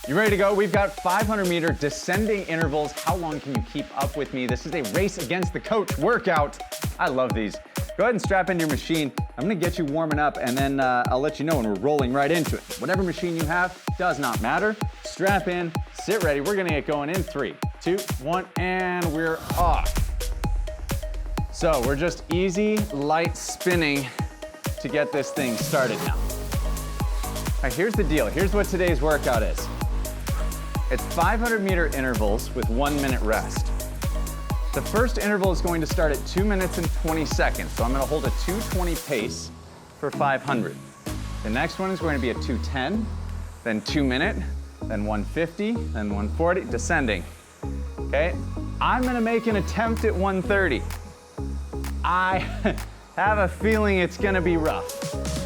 You ready to go? We've got 500-meter descending intervals. How long can you keep up with me? This is a race against the coach workout. I love these. Go ahead and strap into your machine. I'm gonna get you warming up, and then I'll let you know when we're rolling right into it. Whatever machine you have, does not matter. Strap in, sit ready. We're gonna get going in 3, 2, 1, and we're off. So we're just easy, light spinning to get this thing started now. All right, here's the deal. Here's what today's workout is. It's 500-meter intervals with 1 minute rest. The first interval is going to start at 2 minutes and 20 seconds. So I'm gonna hold a 2:20 pace for 500. The next one is going to be a 2:10, then 2 minute, then 150, then 140, descending. Okay, I'm gonna make an attempt at 130. I have a feeling it's gonna be rough,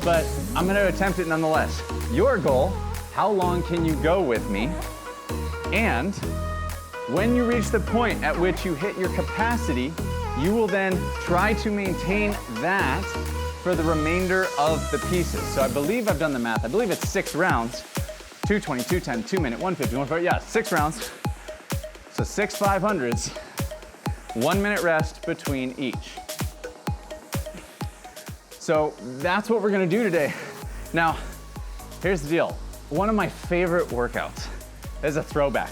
but I'm gonna attempt it nonetheless. Your goal, how long can you go with me? And when you reach the point at which you hit your capacity, you will then try to maintain that for the remainder of the pieces. So I believe I've done the math. I believe it's 6 rounds. 220, 210, 2 minute, 150, 140, yeah, 6 rounds. So 6 500s, 1 minute rest between each. So that's what we're gonna do today. Now, here's the deal. One of my favorite workouts is a throwback.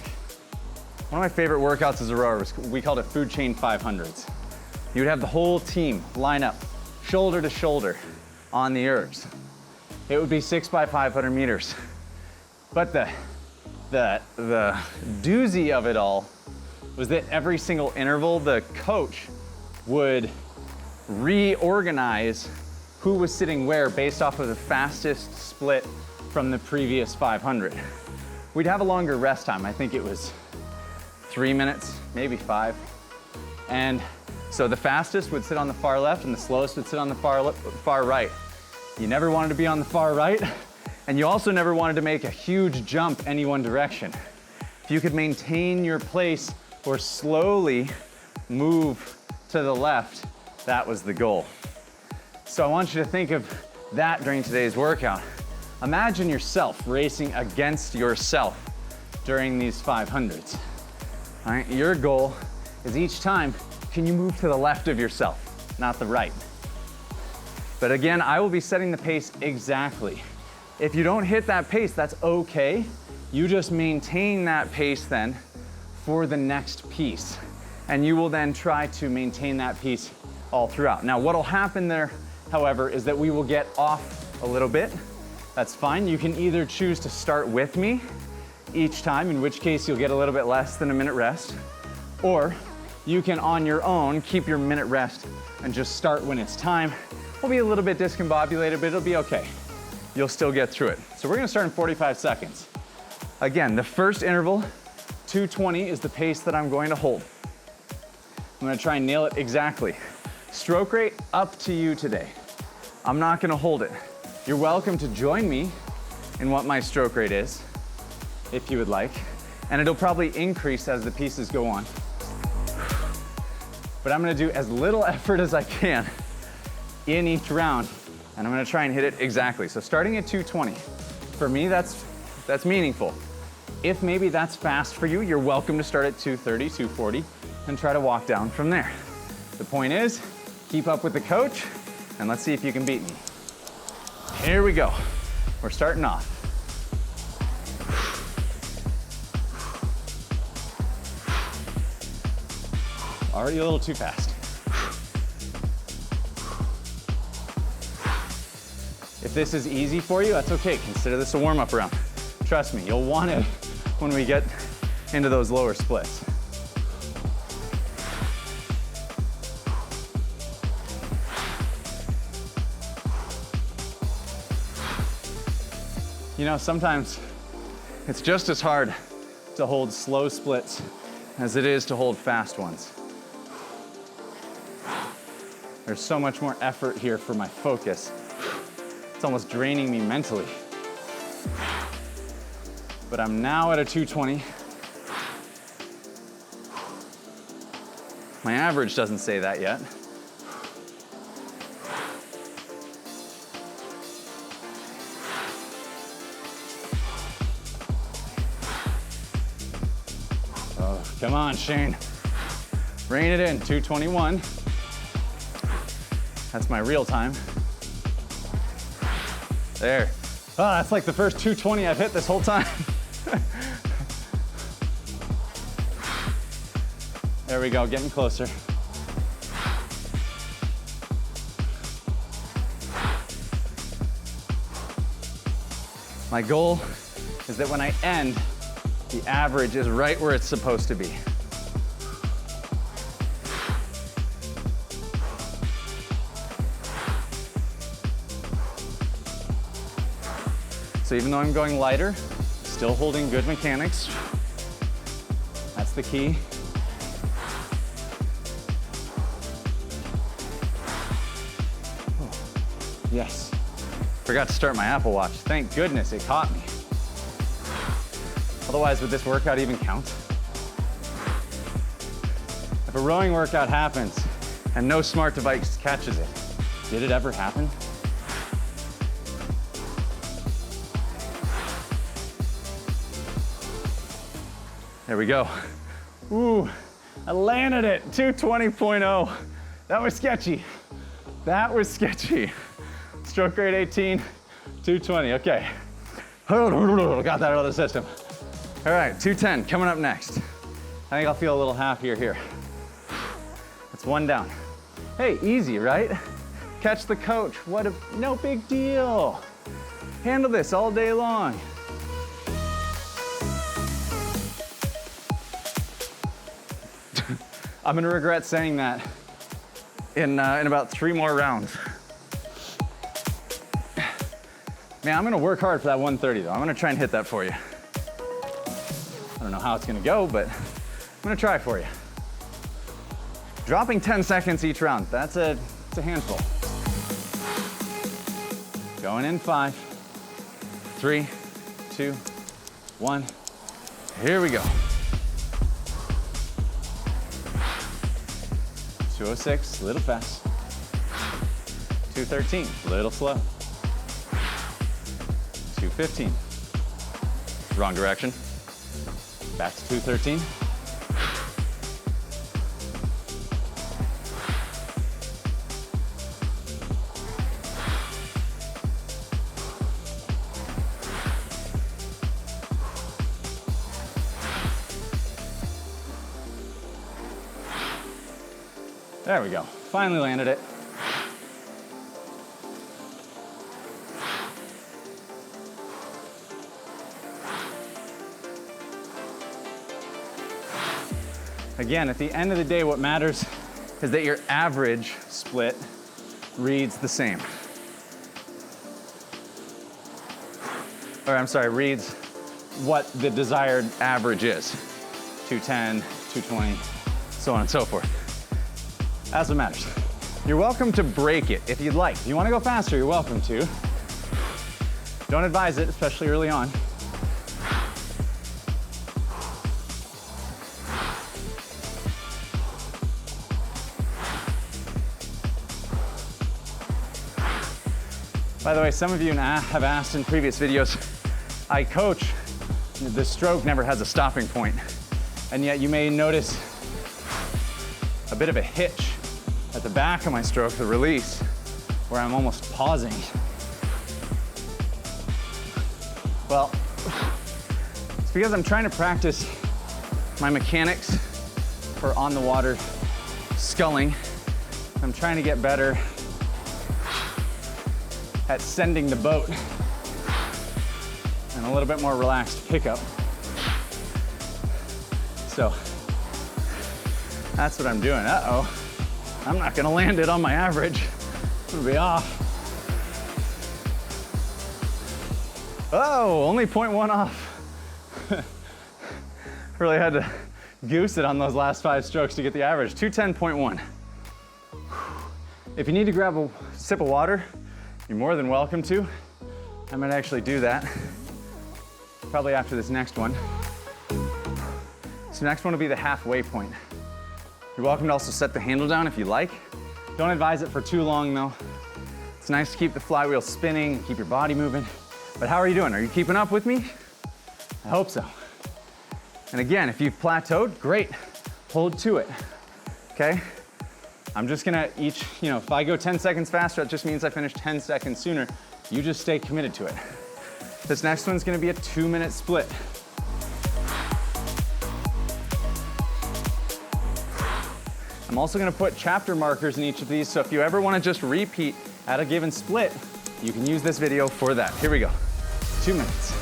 One of my favorite workouts as a rower was, we called it food chain 500s. You would have the whole team line up, shoulder to shoulder on the ergs. It would be 6 by 500 meters. But the doozy of it all was that every single interval, the coach would reorganize who was sitting where based off of the fastest split from the previous 500. We'd have a longer rest time. I think it was 3 minutes, maybe 5. And so the fastest would sit on the far left and the slowest would sit on the far right. You never wanted to be on the far right, and you also never wanted to make a huge jump any one direction. If you could maintain your place or slowly move to the left, that was the goal. So I want you to think of that during today's workout. Imagine yourself racing against yourself during these 500s. All right, your goal is each time, can you move to the left of yourself, not the right? But again, I will be setting the pace exactly. If you don't hit that pace, that's okay. You just maintain that pace then for the next piece. And you will then try to maintain that piece all throughout. Now, what'll happen there, however, is that we will get off a little bit. That's fine. You can either choose to start with me each time, in which case you'll get a little bit less than a minute rest, or you can on your own keep your minute rest and just start when it's time. We'll be a little bit discombobulated, but it'll be okay. You'll still get through it. So we're gonna start in 45 seconds. Again, the first interval, 220 is the pace that I'm going to hold. I'm gonna try and nail it exactly. Stroke rate, up to you today. I'm not gonna hold it. You're welcome to join me in what my stroke rate is, if you would like, and it'll probably increase as the pieces go on. But I'm gonna do as little effort as I can in each round, and I'm gonna try and hit it exactly. So starting at 220, for me, that's meaningful. If maybe that's fast for you, you're welcome to start at 230, 240, and try to walk down from there. The point is, keep up with the coach, and let's see if you can beat me. Here we go. We're starting off. Already a little too fast. If this is easy for you, that's okay. Consider this a warm-up round. Trust me, you'll want it when we get into those lower splits. You know, sometimes it's just as hard to hold slow splits as it is to hold fast ones. There's so much more effort here for my focus. It's almost draining me mentally. But I'm now at a 220. My average doesn't say that yet. Come on, Shane. Rein it in, 221. That's my real time. There. Oh, that's like the first 220 I've hit this whole time. There we go, getting closer. My goal is that when I end, the average is right where it's supposed to be. So even though I'm going lighter, still holding good mechanics. That's the key. Oh, yes. Forgot to start my Apple Watch. Thank goodness it caught me. Otherwise, would this workout even count? If a rowing workout happens and no smart device catches it, did it ever happen? There we go. Ooh, I landed it, 220.0. That was sketchy. That was sketchy. Stroke grade 18, 220, okay. Got that out of the system. All right, 210 coming up next. I think I'll feel a little happier here. That's one down. Hey, easy, right? Catch the coach, no big deal. Handle this all day long. I'm gonna regret saying that in about 3 more rounds. Man, I'm gonna work hard for that 130 though. I'm gonna try and hit that for you. I don't know how it's gonna go, but I'm gonna try for you. Dropping 10 seconds each round, it's a handful. Going in 5, 3, 2, 1. Here we go. 206, little fast. 213, little slow. 215, wrong direction. Back to 213. There we go, finally landed it. Again, at the end of the day, what matters is that your average split reads the same. Or I'm sorry, reads what the desired average is. 210, 220, so on and so forth. That's what matters. You're welcome to break it if you'd like. If you want to go faster, you're welcome to. Don't advise it, especially early on. By the way, some of you have asked in previous videos, I coach, the stroke never has a stopping point, and yet you may notice a bit of a hitch at the back of my stroke, the release, where I'm almost pausing. Well, it's because I'm trying to practice my mechanics for on the water sculling. I'm trying to get better at sending the boat and a little bit more relaxed pickup. So that's what I'm doing. Uh-oh, I'm not gonna land it on my average. It'll be off. Oh, only 0.1 off. Really had to goose it on those last 5 strokes to get the average. 210.1. If you need to grab a sip of water, you're more than welcome to. I might actually do that, probably after this next one. So next one will be the halfway point. You're welcome to also set the handle down if you like. Don't advise it for too long though. It's nice to keep the flywheel spinning and keep your body moving. But how are you doing? Are you keeping up with me? I hope so. And again, if you've plateaued, great, hold to it, okay? I'm just gonna if I go 10 seconds faster, that just means I finish 10 seconds sooner. You just stay committed to it. This next one's gonna be a 2-minute split. I'm also gonna put chapter markers in each of these, so if you ever wanna just repeat at a given split, you can use this video for that. Here we go, 2 minutes.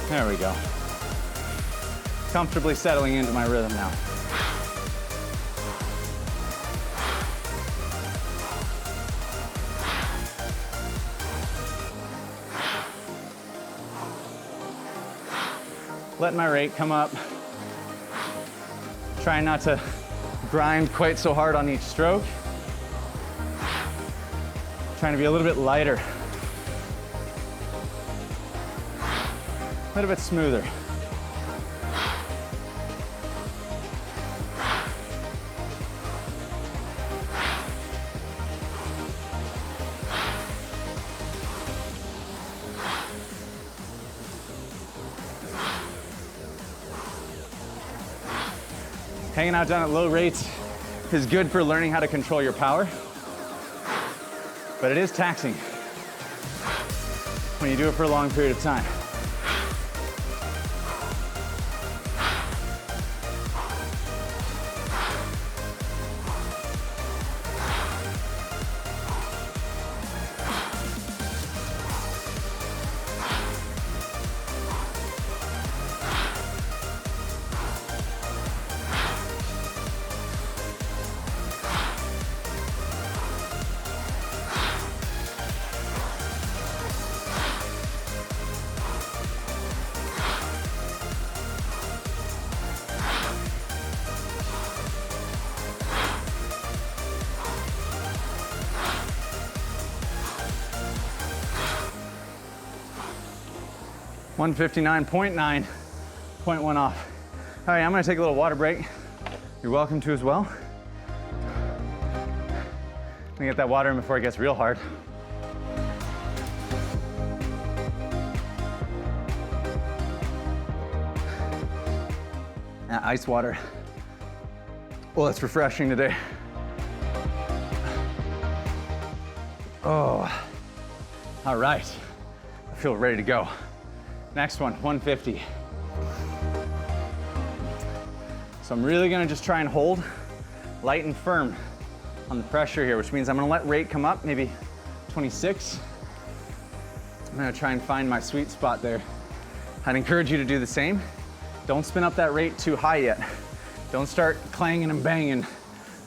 There we go. Comfortably settling into my rhythm now. Let my rate come up. Trying not to grind quite so hard on each stroke. Trying to be a little bit lighter. A little bit smoother. Hanging out down at low rates is good for learning how to control your power, but it is taxing when you do it for a long period of time. .9, 0.1 off. All right, I'm gonna take a little water break. You're welcome to as well. Let me get that water in before it gets real hard. That ice water. Well, it's refreshing today. Oh, all right. I feel ready to go. Next one, 150. So I'm really gonna just try and hold light and firm on the pressure here, which means I'm gonna let rate come up, maybe 26. I'm gonna try and find my sweet spot there. I'd encourage you to do the same. Don't spin up that rate too high yet. Don't start clanging and banging,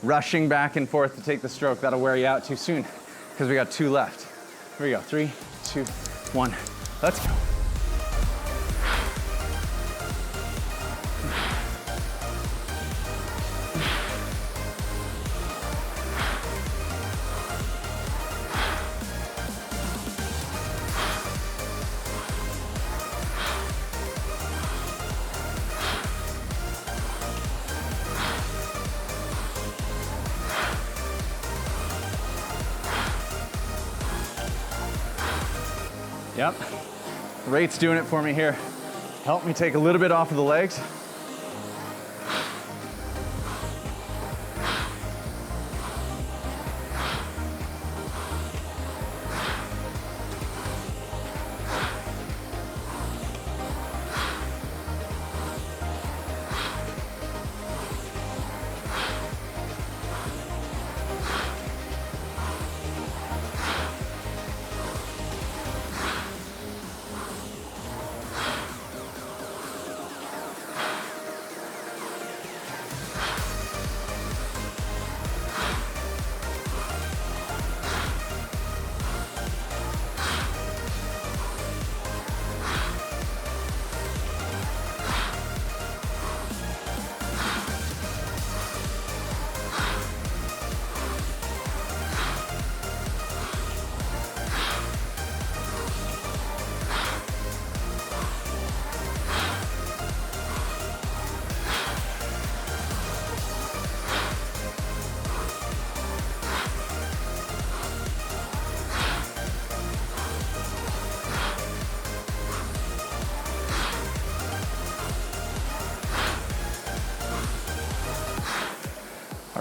rushing back and forth to take the stroke. That'll wear you out too soon because we got 2 left. Here we go, 3, 2, 1, let's go. Yep, rate's doing it for me here. Help me take a little bit off of the legs.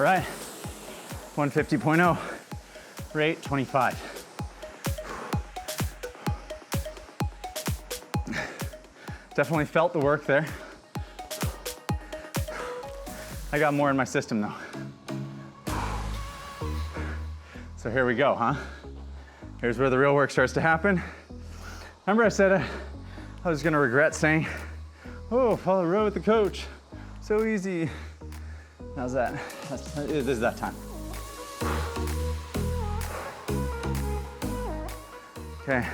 All right, 150.0, rate 25. Definitely felt the work there. I got more in my system though. So here we go, huh? Here's where the real work starts to happen. Remember I said I was gonna regret saying, oh, follow the road with the coach. So easy. How's that? This is that time. Okay.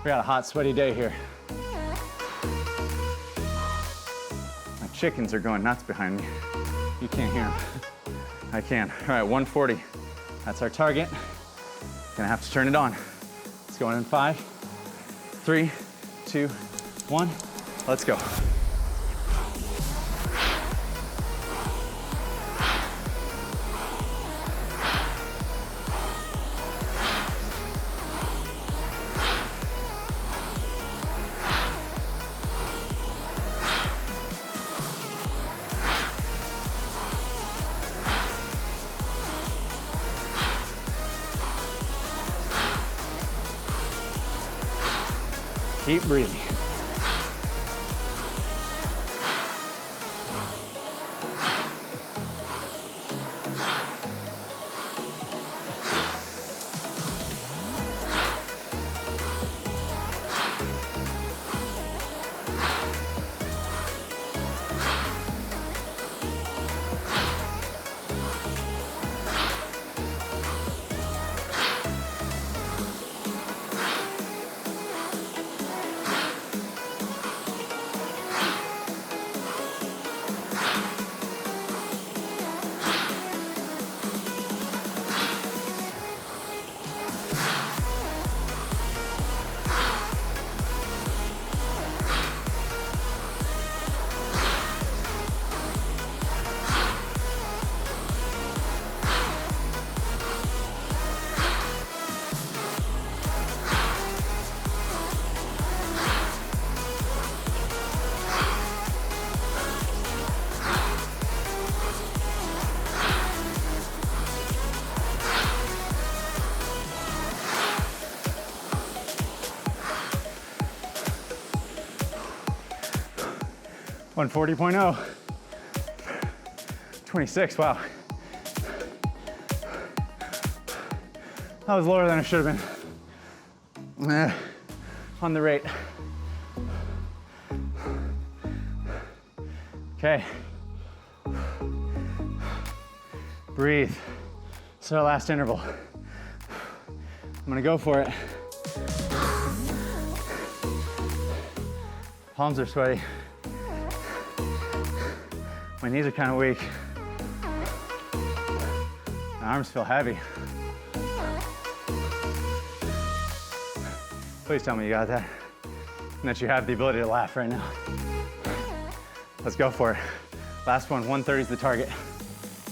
We got a hot, sweaty day here. My chickens are going nuts behind me. You can't hear them. I can. All right, 140. That's our target. Gonna have to turn it on. It's going in 5, 3, 2, 1. Let's go. Keep breathing. $140.0. 26, wow. That was lower than it should have been. On the rate. Okay. Breathe. This is our last interval. I'm gonna go for it. Palms are sweaty. My knees are kind of weak. My arms feel heavy. Please tell me you got that and that you have the ability to laugh right now. Let's go for it. Last one, 130 is the target.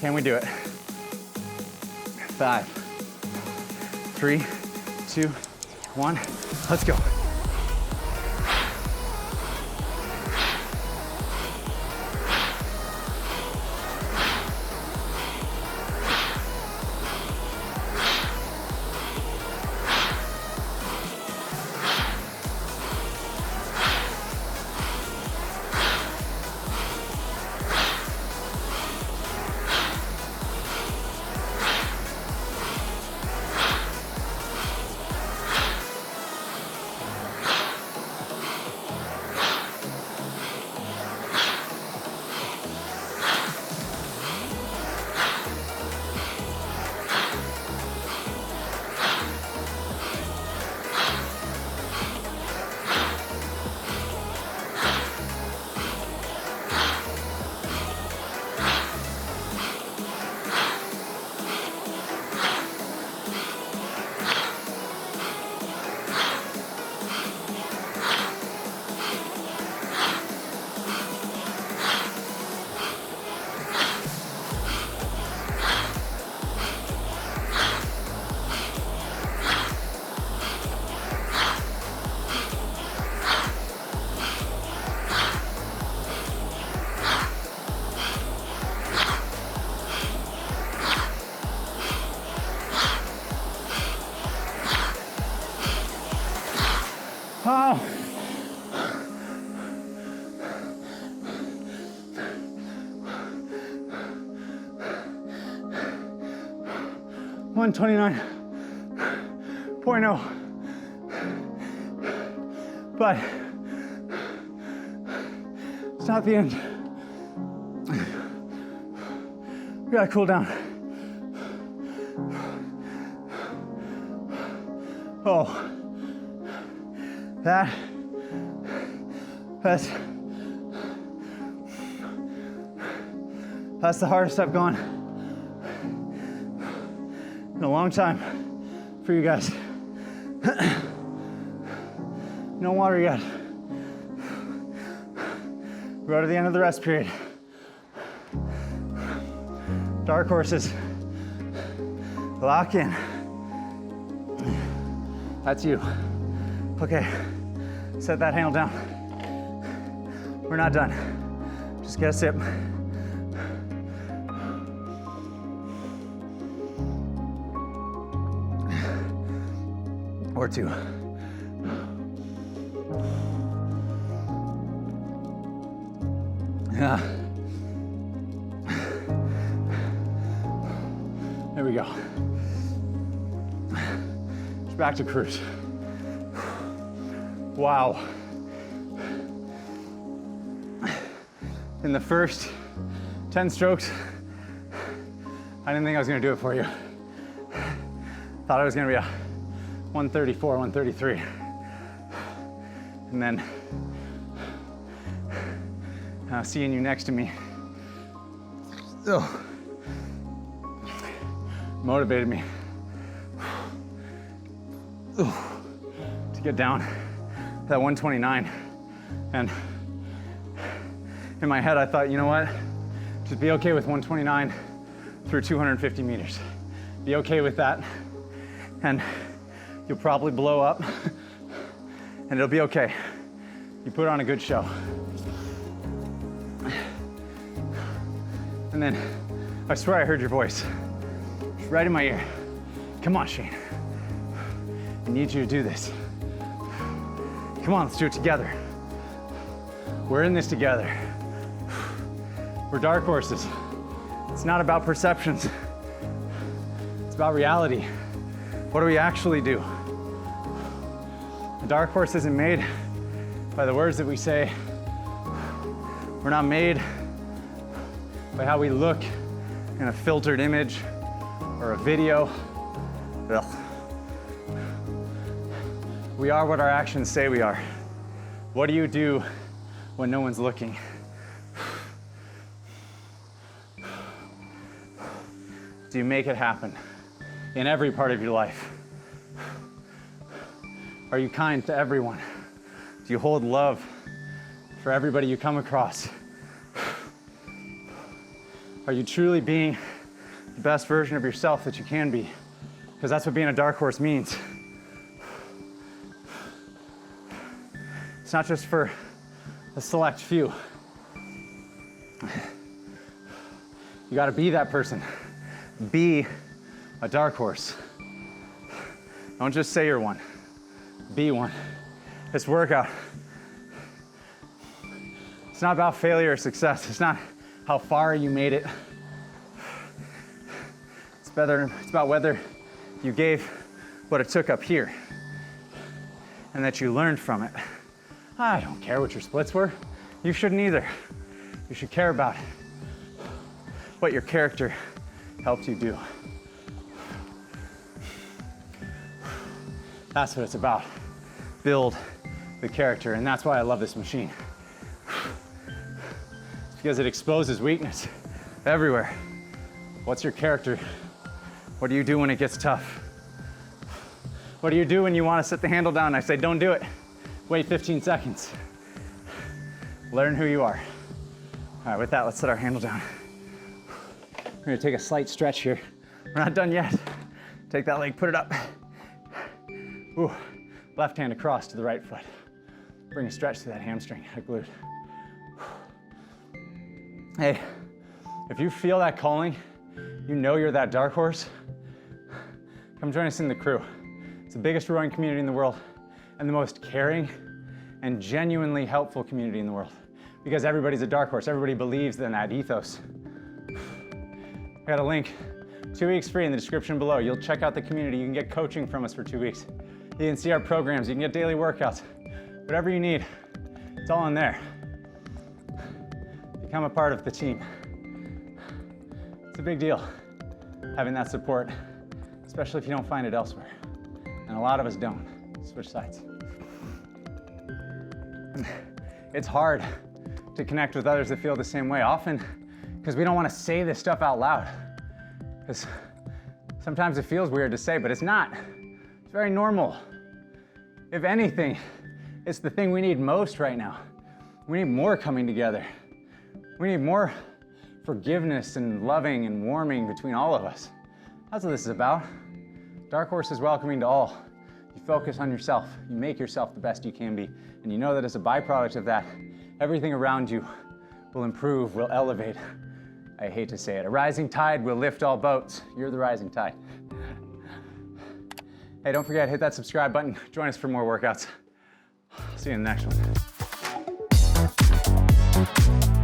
Can we do it? 5, 3, 2, 1, let's go. Oh. $129.0. But it's not the end. We gotta cool down. Oh, that's the hardest I've gone in a long time for you guys. No water yet. We're to the end of the rest period. Dark horses, lock in. That's you. Okay, set that handle down. We're not done. Just get a sip. Or two. Yeah. There we go. Just back to cruise. Wow. In the first 10 strokes, I didn't think I was gonna do it for you. Thought it was gonna be a 134, 133. And then seeing you next to me, motivated me to get down that 129. And in my head, I thought, you know what? Just be okay with 129 through 250 meters. Be okay with that. And you'll probably blow up and it'll be okay. You put on a good show. And then I swear I heard your voice right in my ear. Come on, Shane. I need you to do this. Come on, let's do it together. We're in this together. We're dark horses. It's not about perceptions. It's about reality. What do we actually do? A dark horse isn't made by the words that we say. We're not made by how we look in a filtered image or a video. Ugh. We are what our actions say we are. What do you do when no one's looking? Do you make it happen in every part of your life? Are you kind to everyone? Do you hold love for everybody you come across? Are you truly being the best version of yourself that you can be? Because that's what being a dark horse means. It's not just for a select few. You gotta be that person. Be a dark horse. Don't just say you're one. Be one. This workout, it's not about failure or success. It's not how far you made it. It's about whether you gave what it took up here and that you learned from it. I don't care what your splits were. You shouldn't either. You should care about what your character helped you do. That's what it's about. Build the character, and that's why I love this machine. It's because it exposes weakness everywhere. What's your character? What do you do when it gets tough? What do you do when you want to set the handle down? I say, don't do it. Wait 15 seconds. Learn who you are. All right, with that, let's set our handle down. We're gonna take a slight stretch here. We're not done yet. Take that leg, put it up. Ooh, left hand across to the right foot. Bring a stretch to that hamstring, that glute. Hey, if you feel that calling, you know you're that dark horse, come join us in the crew. It's the biggest rowing community in the world. and the most caring and genuinely helpful community in the world. Because everybody's a dark horse, everybody believes in that ethos. I got a link, 2 weeks free in the description below. You'll check out the community, you can get coaching from us for 2 weeks. You can see our programs, you can get daily workouts. Whatever you need, it's all in there. Become a part of the team. It's a big deal, having that support, especially if you don't find it elsewhere. And a lot of us don't. Switch sides. It's hard to connect with others that feel the same way, often because we don't want to say this stuff out loud. Because sometimes it feels weird to say, but it's not. It's very normal. If anything, it's the thing we need most right now. We need more coming together. We need more forgiveness and loving and warming between all of us. That's what this is about. Dark Horse is welcoming to all. You focus on yourself, you make yourself the best you can be, and you know that as a byproduct of that, everything around you will improve, will elevate. I hate to say it, a rising tide will lift all boats. You're the rising tide. Hey, don't forget, hit that subscribe button. Join us for more workouts. See you in the next one.